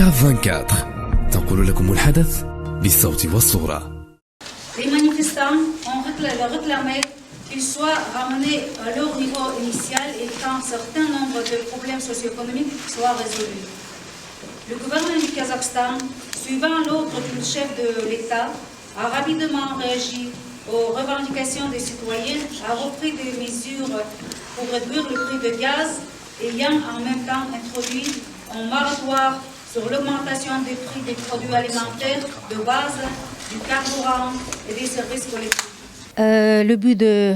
كاب 24 تنقل لكم الحدث بالصوت والصورة. Les manifestants ont réclamé qu'ils soient ramenés à leur niveau initial et qu'un certain nombre de problèmes socio-économiques soient résolus. Le gouvernement du Kazakhstan, suivant l'ordre du chef de l'État, a rapidement réagi aux revendications des citoyens, a repris des mesures pour réduire le prix de gaz, ayant en même temps introduit un moratoire sur l'augmentation des prix des produits alimentaires de base, du carburant et des services collectifs. Le but de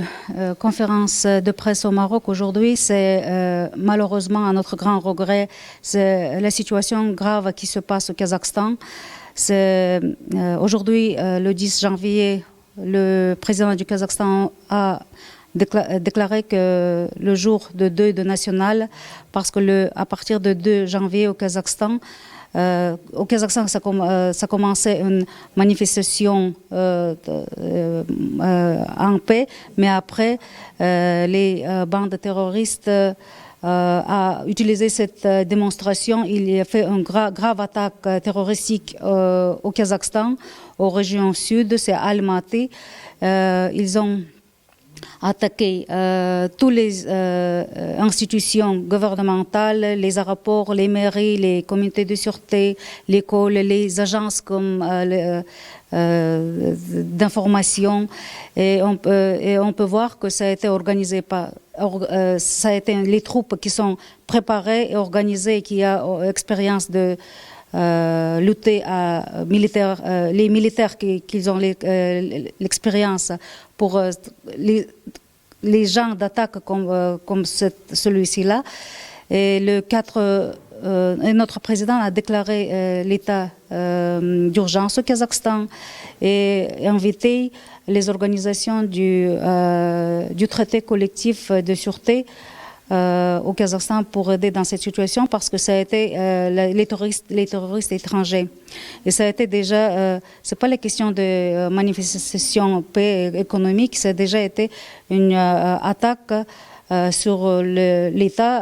conférence de presse au Maroc aujourd'hui, c'est malheureusement, à notre grand regret, c'est la situation grave qui se passe au Kazakhstan. Aujourd'hui, le 10 janvier, le président du Kazakhstan a déclaré que le jour de deuil national, parce que à partir de 2 janvier au Kazakhstan, ça commençait une manifestation en paix, mais après, les bandes terroristes ont utilisé cette démonstration. Il a fait une grave attaque terroristique au Kazakhstan, aux régions sud, c'est Almaty. Ils ont attaquer toutes les institutions gouvernementales, les aéroports, les mairies, les comités de sûreté, l'école, les agences comme d'information. Et on peut voir que ça a été organisé ça a été les troupes qui sont préparées et organisées, qui ont expérience de lutter les militaires qui ont l'expérience pour les genres d'attaques comme celui-ci-là. Et notre président a déclaré l'état d'urgence au Kazakhstan et invité les organisations du traité collectif de sûreté au Kazakhstan pour aider dans cette situation, parce que ça a été les terroristes étrangers. Et ça a été déjà, c'est pas la question de manifestation paix économique, ça a déjà été une attaque sur l'État,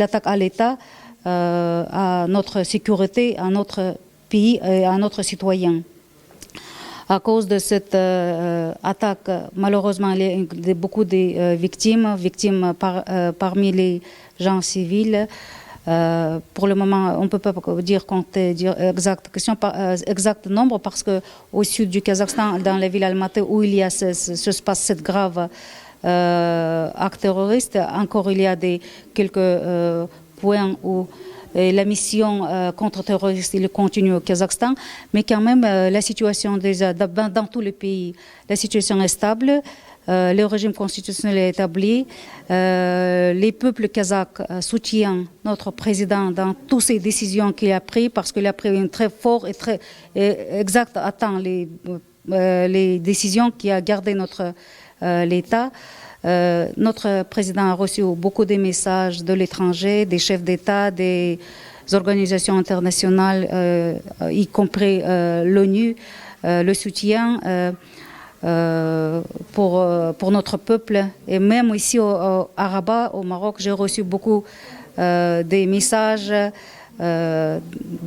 l'attaque à l'État, à notre sécurité, à notre pays et à notre citoyen. À cause de cette attaque, malheureusement, il y a beaucoup de victimes parmi les gens civils. Pour le moment, on ne peut pas dire exact nombre, parce qu'au sud du Kazakhstan, dans la ville Almaty, où il y a se passe cette grave acte terroriste, encore il y a quelques points où la mission contre-terroriste continue au Kazakhstan, mais quand même la situation dans tous les pays, la situation est stable, le régime constitutionnel est établi, les peuples kazakhs soutiennent notre président dans toutes ces décisions qu'il a prises, parce qu'il a pris une très forte et très exacte attend les décisions qui a gardé l'État. Notre président a reçu beaucoup de messages de l'étranger, des chefs d'État, des organisations internationales, y compris l'ONU, le soutien pour notre peuple. Et même ici à Rabat, au Maroc, j'ai reçu beaucoup des messages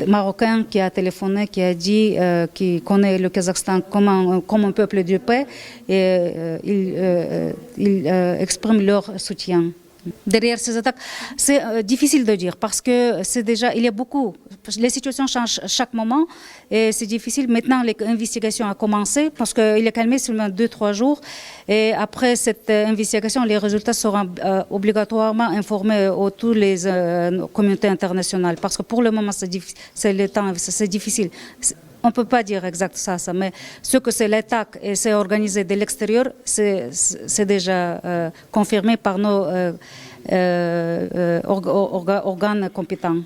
marocain qui a téléphoné, qui a dit qu'il connaît le Kazakhstan comme un peuple de paix, et ils expriment leur soutien. Derrière ces attaques, c'est difficile de dire, parce que c'est déjà, il y a beaucoup, les situations changent chaque moment et c'est difficile. Maintenant, l'investigation a commencé, parce qu'il a calmé seulement 2-3 jours, et après cette investigation, les résultats seront obligatoirement informés à toutes les communautés internationales, parce que pour le moment, c'est difficile. On ne peut pas dire exact ça, mais ce que c'est l'attaque et c'est organisé de l'extérieur, c'est déjà confirmé par nos organes compétents.